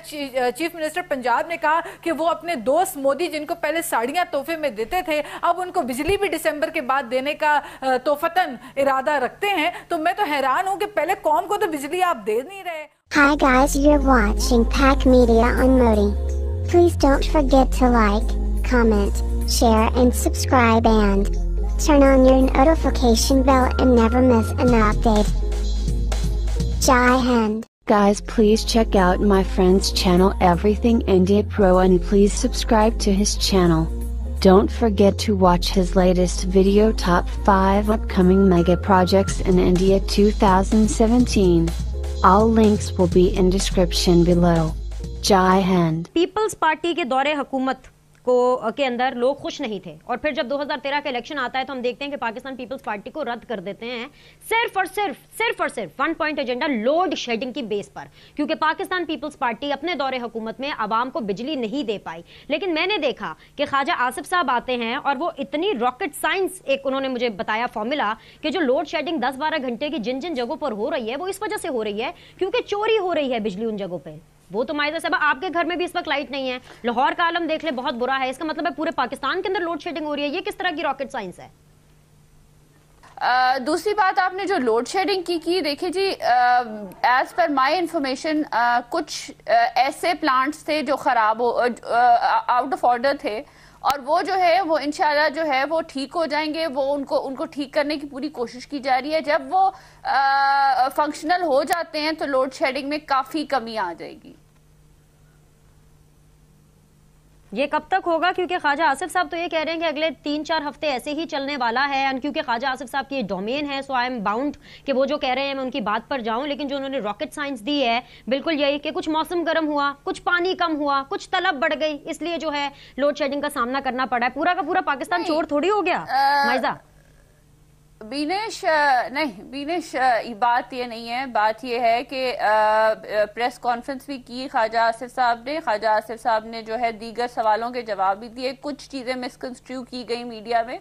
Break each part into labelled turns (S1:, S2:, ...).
S1: Chief minister Punjab ने कहा कि वो अपने दोस्त मोदी जिनको पहले साड़ियां तोहफे में देते थे अब उनको बिजली भी दिसंबर के बाद देने का तोहफतन इरादा रखते हैं। तो मैं तो हैरान हूं कि पहले कौम को तो बिजली आप दे नहीं रहे।
S2: Hi guys, you're watching Pack Media on Modi. Please don't forget to like, comment, share and subscribe and turn on your notification bell and never miss an update. Jai Hind.
S3: Guys, please check out my friend's channel Everything India Pro and please subscribe to his channel. Don't forget to watch his latest video Top 5 Upcoming Mega Projects in India 2017. All links will be in description below. Jai Hind.
S4: Peoples Party के दौरे हुकूमत के अंदर लोग खुश नहीं थे और फिर जब 2013 का इलेक्शन आता है तो हम देखते हैं कि पाकिस्तान पीपल्स पार्टी को रद्द कर देते हैं सिर्फ और सिर्फ one point agenda load shedding की बेस पर, क्योंकि पाकिस्तान पीपल्स पार्टी अपने दौरे हुकूमत में आवाम को बिजली नहीं दे पाई। लेकिन मैंने देखा कि ख्वाजा आसिफ साहब आते हैं और वो इतनी रॉकेट साइंस एक उन्होंने मुझे बताया फॉर्मूला कि जो लोड शेडिंग 10-12 घंटे की जिन जिन जगहों पर हो रही है वो इस वजह से हो रही है क्योंकि चोरी हो रही है बिजली उन जगहों पर। वो तो माइजा साहब आपके घर में भी इस वक्त लाइट नहीं है, लाहौर का आलम देख ले बहुत बुरा है, इसका मतलब है पूरे पाकिस्तान के अंदर लोड शेडिंग हो रही है। ये किस तरह की रॉकेट साइंस है?
S5: दूसरी बात आपने जो लोड शेडिंग की देखिए जी, एज पर माय इंफॉर्मेशन कुछ ऐसे प्लांट्स थे जो खराब आउट ऑफ ऑर्डर थे और वो जो है वो इंशाल्लाह जो है वो ठीक हो जाएंगे। वो उनको ठीक करने की पूरी कोशिश की जा रही है। जब वो फंक्शनल हो जाते हैं तो लोड शेडिंग में काफी कमी आ जाएगी।
S4: ये कब तक होगा? क्योंकि ख्वाजा आसिफ साहब तो ये कह रहे हैं कि अगले 3-4 हफ्ते ऐसे ही चलने वाला है एंड क्योंकि ख्वाजा आसिफ साहब की डोमेन है सो आई एम बाउंड कि वो जो कह रहे हैं मैं उनकी बात पर जाऊं। लेकिन जो उन्होंने रॉकेट साइंस दी है बिल्कुल यही कि कुछ मौसम गर्म हुआ, कुछ पानी कम हुआ, कुछ तलब बढ़ गई, इसलिए जो है लोड शेडिंग का सामना करना पड़ा है। पूरा का पूरा पाकिस्तान चोर थोड़ी हो गया माइजा।
S5: बीनेश बात ये नहीं है, बात ये है कि प्रेस कॉन्फ्रेंस भी की ख्वाजा आसिफ साहब ने। ख्वाजा आसिफ साहब ने जो है दीगर सवालों के जवाब भी दिए। कुछ चीज़ें मिसकंस्ट्रू की गई मीडिया में।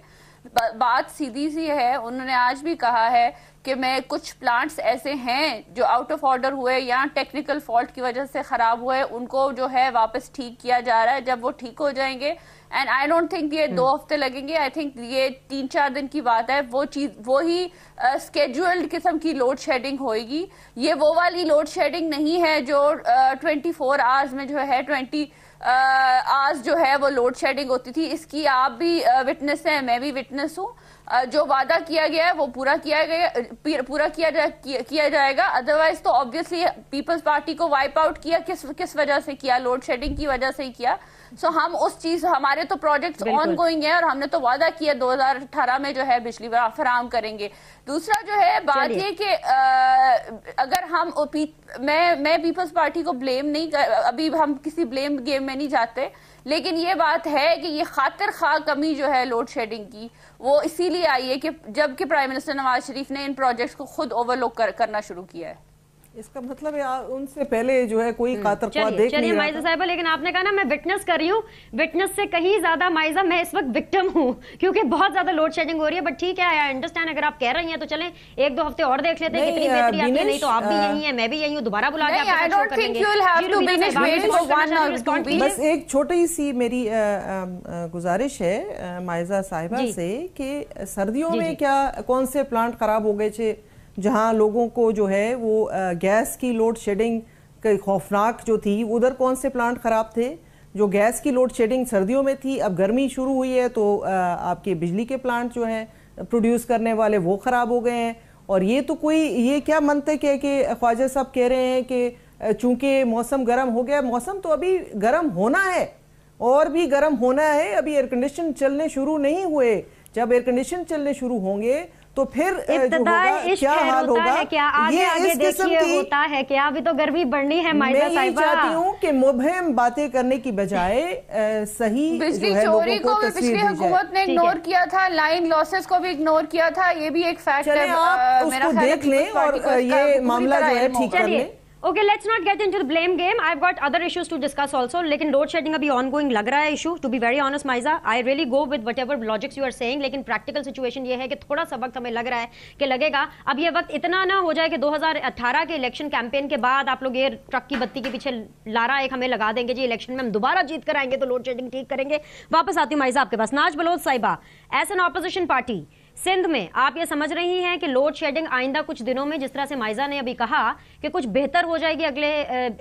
S5: बात सीधी सी है, उन्होंने आज भी कहा है कि मैं कुछ प्लांट्स ऐसे हैं जो आउट ऑफ ऑर्डर हुए या टेक्निकल फॉल्ट की वजह से ख़राब हुए, उनको जो है वापस ठीक किया जा रहा है। जब वो ठीक हो जाएंगे एंड आई डोंट थिंक ये 2 हफ्ते लगेंगे, आई थिंक ये 3-4 दिन की बात है। वो ही स्केड्यूल्ड किस्म की लोड शेडिंग होएगी। ये वो वाली लोड शेडिंग नहीं है जो 24 आवर्स में जो है 20 आज जो है वो लोड शेडिंग होती थी। इसकी आप भी विटनेस हैं, मैं भी विटनेस हूँ। जो वादा किया गया है वो पूरा किया जाएगा। अदरवाइज तो ऑब्वियसली पीपल्स पार्टी को वाइप आउट किया किस वजह से किया? लोड शेडिंग की वजह से ही किया। सो हम उस चीज, हमारे तो प्रोजेक्ट्स ऑन गोइंग है और हमने तो वादा किया 2018 में जो है बिजली फराहम करेंगे। दूसरा जो है बात ये कि अगर हम मैं पीपल्स पार्टी को ब्लेम नहीं अभी हम किसी ब्लेम गेम में नहीं जाते, लेकिन ये बात है कि ये खातिर खा कमी जो है लोड शेडिंग की वो इसीलिए आई है कि जबकि प्राइम मिनिस्टर नवाज शरीफ ने इन प्रोजेक्ट्स को खुद ओवरलुक करना शुरू किया है।
S6: इसका मतलब है उनसे पहले जो है कोई कातर ख्वाह देख नहीं रहा
S4: माइजा साहिबा, लेकिन आपने कहा ना मैं विटनेस कर रही हूँ, विटनेस से कहीं ज्यादा माइजा मैं इस वक्त विक्टिम हूँ क्योंकि बहुत ज्यादा लोड शेडिंग हो रही है। बट ठीक है, आई अंडरस्टैंड, अगर आप कह रही हैं तो चलें 1-2 हफ्ते और देख लेते हैं कितनी बेहतरी आती है। नहीं तो आप भी यही है, मैं भी यही हूँ, दोबारा बुला के
S6: बस एक छोटी सी मेरी गुजारिश है माइजा साहिबा से कि सर्दियों में क्या कौन से प्लांट खराब हो गए थे जहां लोगों को जो है वो गैस की लोड शेडिंग खौफनाक जो थी, उधर कौन से प्लांट खराब थे? जो गैस की लोड शेडिंग सर्दियों में थी, अब गर्मी शुरू हुई है तो आपके बिजली के प्लांट जो हैं प्रोड्यूस करने वाले वो ख़राब हो गए हैं। और ये तो कोई ये क्या मंतक है कि ख्वाजा साहब कह रहे हैं कि चूंकि मौसम गर्म हो गया, मौसम तो अभी गर्म होना है और भी गर्म होना है। अभी एयर कंडीशन चलने शुरू नहीं हुए। जब एयर कंडीशन चलने शुरू होंगे तो फिर जो होगा क्या हाल होगा?
S4: क्या आगे आगे देखिए होता है क्या? अभी तो गर्मी बढ़नी है माइजा साहिबा।
S6: मैं चाहती हूँ कि मुबहम बातें करने की बजाय सही
S5: बिजली चोरी को भी पिछली हुकूमत ने इग्नोर किया था, लाइन लॉसेस को भी इग्नोर किया था। ये भी एक फैक्ट है,
S6: आप उसको देख लें और ये मामला जो है ठीक कर लें।
S4: Okay, let's not get into the blame game. I've got other issues to discuss also. लेकिन load shedding अभी ongoing लग रहा है issue. To be very honest, Maiza, I really go with whatever logics you are saying. लेकिन practical situation ये है कि थोड़ा सा वक्त हमें लग रहा है कि लगेगा. अब ये वक्त इतना ना हो जाए कि 2018 के इलेक्शन कैंपेन के बाद आप लोग ये ट्रक की बत्ती के पीछे लारा एक हमें लगा देंगे जी इलेक्शन में हम दोबारा जीत कर आएंगे तो लोड शेडिंग ठीक करेंगे. वापस आती हूँ माइजा आपके पास. नाज बलोच साहिबा, as an opposition party Sindh में आप ये समझ रही हैं कि लोड शेडिंग आइंदा कुछ दिनों में, जिस तरह से माइजा ने अभी कहा कि कुछ बेहतर हो जाएगी अगले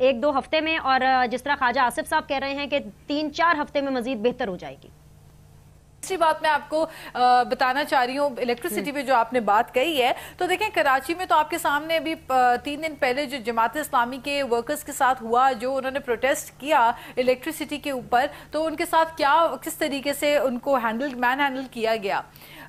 S4: 1-2 हफ्ते में, और जिस तरह ख्वाजा आसिफ साहब कह रहे हैं कि 3-4 हफ्ते में मजीद बेहतर हो जाएगी?
S1: दूसरी बात मैं आपको बताना चाह रही हूँ इलेक्ट्रिसिटी पे जो आपने बात कही है, तो देखें कराची में तो आपके सामने अभी 3 दिन पहले जो जमात इस्लामी के वर्कर्स के साथ हुआ, जो उन्होंने प्रोटेस्ट किया इलेक्ट्रिसिटी के ऊपर, तो उनके साथ किस तरीके से उनको मैन हैंडल किया गया.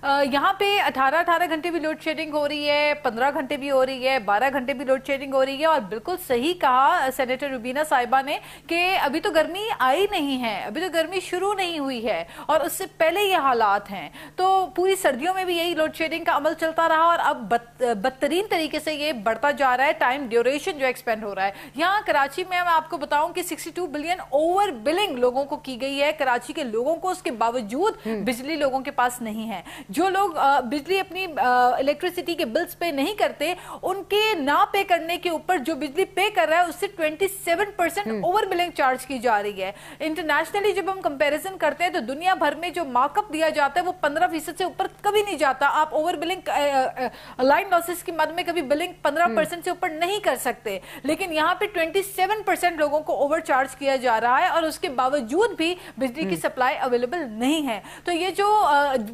S1: यहाँ पे 18 घंटे भी लोड शेडिंग हो रही है, 15 घंटे भी हो रही है, 12 घंटे भी लोड शेडिंग हो रही है. और बिल्कुल सही कहा सेनेटर रुबीना साहिबा ने कि अभी तो गर्मी आई नहीं है, अभी तो गर्मी शुरू नहीं हुई है और उससे पहले ये हालात हैं. तो पूरी सर्दियों में भी यही लोड शेडिंग का अमल चलता रहा और अब बदतरीन तरीके से ये बढ़ता जा रहा है. टाइम ड्यूरेशन जो एक्सपेंड हो रहा है. यहाँ कराची में मैं आपको बताऊं कि 62 बिलियन ओवर बिलिंग लोगों को की गई है कराची के लोगों को, उसके बावजूद बिजली लोगों के पास नहीं है. जो लोग बिजली अपनी इलेक्ट्रिसिटी के बिल्स पे नहीं करते, उनके ना पे करने के ऊपर जो बिजली पे कर रहा है उससे 27% ओवर बिलिंग चार्ज की जा रही है. इंटरनेशनली जब हम कंपैरिजन करते हैं तो दुनिया भर में जो मार्कअप दिया जाता है वो 15% से ऊपर कभी नहीं जाता. आप ओवर बिलिंग लाइन लॉसेस की मद में कभी बिलिंग 15% से ऊपर नहीं कर सकते, लेकिन यहाँ पे 27% लोगों को ओवर चार्ज किया जा रहा है और उसके बावजूद भी बिजली की सप्लाई अवेलेबल नहीं है. तो ये जो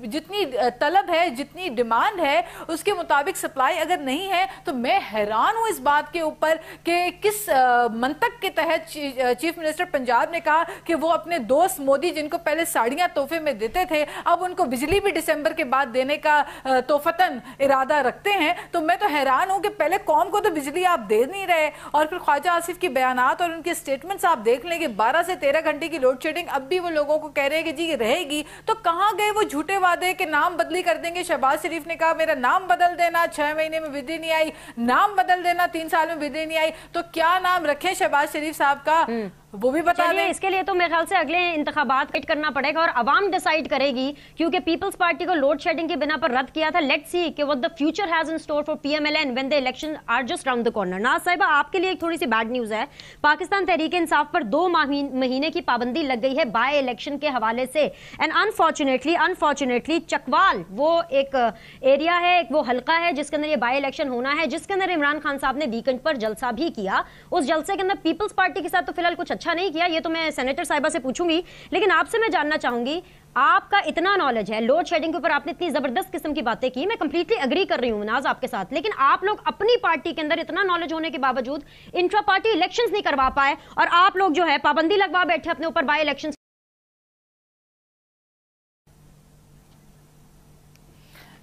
S1: जितनी तलब है, जितनी डिमांड है, उसके मुताबिक सप्लाई अगर नहीं है तो मैं हैरान हूं इस बात के ऊपर कि किस मंतक के तहत चीफ मिनिस्टर पंजाब ने कहा कि वो अपने दोस्त मोदी जिनको पहले साड़ियां तोहफे में देते थे, अब उनको बिजली भी दिसंबर के बाद देने का तोहफतन इरादा रखते हैं. तो मैं तो हैरान हूं कि पहले कौम को तो बिजली आप दे नहीं रहे और फिर ख्वाजा आसिफ के बयानात और उनके स्टेटमेंट्स आप देख लेंगे. 12 से 13 घंटे की लोड शेडिंग अब भी वो लोगों को कह रहे हैं कि जी रहेगी. तो कहां गए वो झूठे वादे के नाम बदली कर देंगे? शहबाज शरीफ ने कहा मेरा नाम बदल देना, 6 महीने में बिजली नहीं आई, नाम बदल देना, 3 साल में बिजली नहीं आई. तो क्या नाम रखें शहबाज शरीफ साहब का, वो भी बता दें.
S4: इसके लिए तो मेरे ख्याल से अगले इंतखाबात वेट करना पड़ेगा और अवाम डिसाइड करेगी, क्योंकि पीपल्स पार्टी को लोड शेडिंग की बिना पर रद्द किया था. लेट्स सी कि what the future has in store for PMLN when the election are just round the corner. Naz साहिबा, आपके लिए एक थोड़ी सी बैड न्यूज है. पाकिस्तान तहरीक इंसाफ पर 2 महीने की पाबंदी लग गई है बाय इलेक्शन के हवाले से. एंड अनफॉर्चुनेटली चकवाल वो एक एरिया है, एक वो हल्का है जिसके अंदर ये बाय इलेक्शन होना है, जिसके अंदर इमरान खान साहब ने वीकेंड पर जलसा भी किया. उस जलसे के अंदर पीपल्स पार्टी के साथ तो फिलहाल कुछ अच्छा नहीं किया, ये तो मैं सेनेटर साहिबा से पूछूंगी. लेकिन आपसे मैं जानना चाहूंगी, आपका इतना नॉलेज है लोड शेडिंग के ऊपर, आपने इतनी जबरदस्त किस्म की बातें की, मैं कंप्लीटली एग्री कर रही हूं नाज आपके साथ, लेकिन आप लोग अपनी पार्टी के अंदर इतना नॉलेज होने के बावजूद इंट्रा पार्टी इलेक्शंस नहीं करवा पाए और आप लोग जो है पाबंदी लगवा बैठे अपने ऊपर बाय इलेक्शंस.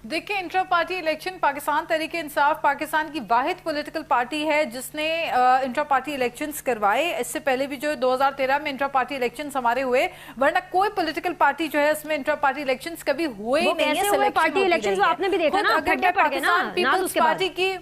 S1: देखिए, intra party election Pakistan Tehreek Insaf Pakistan की वाहिद पॉलिटिकल पार्टी है जिसने इंट्रा पार्टी इलेक्शंस करवाए. इससे पहले भी जो 2013 में इंट्रा पार्टी इलेक्शंस हमारे हुए, वरना कोई पॉलिटिकल पार्टी जो है उसमें इंट्रा पार्टी इलेक्शंस कभी हुए ही नहीं है.
S4: पार्टी इलेक्शंस आपने भी देखा ना,
S1: अगर पाकिस्तान पीपल्स पार्टी की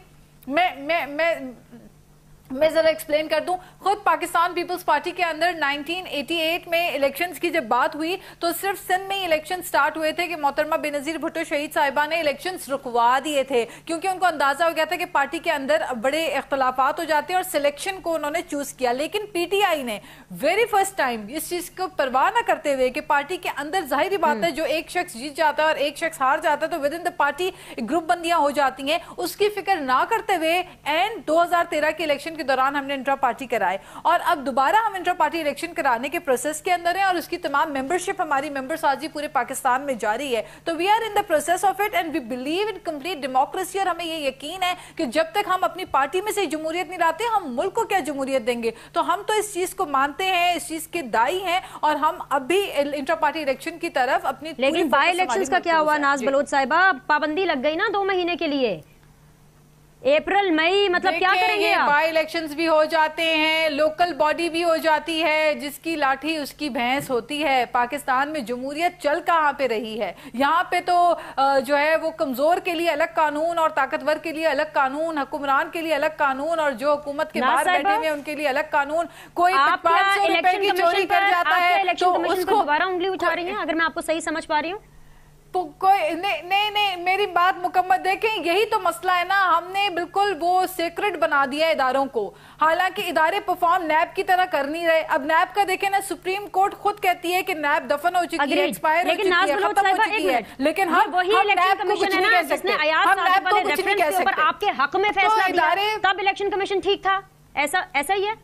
S1: मैं जरा एक्सप्लेन कर दूं. खुद पाकिस्तान पीपल्स पार्टी के अंदर 1988 में इलेक्शंस की जब बात हुई तो सिर्फ सिंध में ही इलेक्शन स्टार्ट हुए थे कि मोहतरमा बेनजीर भुट्टो शहीद साहिबा ने इलेक्शंस रुकवा दिए थे, क्योंकि उनको अंदाजा हो गया था कि पार्टी के अंदर बड़े इख्तलाफात हो जाते हैं और सिलेक्शन को उन्होंने चूज किया. लेकिन पीटीआई ने वेरी फर्स्ट टाइम इस चीज को परवाह न करते हुए कि पार्टी के अंदर जाहिर बात है जो एक शख्स जीत जाता है और एक शख्स हार जाता है तो within the party group बंदियां हो जाती हैं, उसकी फिक्र ना करते हुए एंड 2013 के इलेक्शन के दौरान हमने इंट्रा पार्टी कराए और अब दोबारा हम इंट्रा पार्टी इलेक्शन कराने के प्रोसेस के अंदर हैं और उसकी तमाम मेंबरशिप हमारी मेंबर साजी पूरे पाकिस्तान में जारी है. तो we are in the process of it and we believe in complete democracy और हमें ये यकीन है कि जब तक हम अपनी पार्टी में से जमहूरियत नहीं लाते हम मुल्क को क्या जमहूरियत देंगे. तो हम तो इस चीज को मानते हैं, इस चीज के दाई हैं और हम अभी इंट्रा पार्टी इलेक्शन की तरफ अपनी.
S4: लेकिन बाय इलेक्शंस का क्या हुआ नाज बलोच साहिबा? पाबंदी लग गई ना 2 महीने के लिए. अप्रैल मई मतलब क्या करेंगे आप?
S1: बाई इलेक्शंस भी हो जाते हैं, लोकल बॉडी भी हो जाती है, जिसकी लाठी उसकी भैंस होती है। पाकिस्तान में जमहूरियत चल कहाँ पे रही है? यहाँ पे तो जो है वो कमजोर के लिए अलग कानून और ताकतवर के लिए अलग कानून, हुक्मरान के लिए अलग कानून और जो हुकूमत के बाहर बैठे हुए उनके लिए अलग कानून। कोई 500 रुपए की चोरी कर जाता है तो उसको
S4: दोबारा उंगली उठा रही है, अगर मैं आपको सही समझ पा रही हूँ।
S1: कोई नहीं, मेरी बात मुकम्मल देखें, यही तो मसला है ना। हमने बिल्कुल वो सीक्रेट बना दिया इदारों को, हालांकि इदारे परफॉर्म नैब की तरह कर नहीं रहे। अब नैब का देखें ना, सुप्रीम कोर्ट खुद कहती है कि नैब दफन हो चुकी है, एक्सपायर हो चुकी है, खत्म हो चुकी है, लेकिन हम नैब को कुछ नहीं कह सकते। हम नैब को कुछ नहीं कह सकते।
S4: आपके हक में फैसला दिया, तब इलेक्शन कमीशन ठीक था, ऐसा ही है।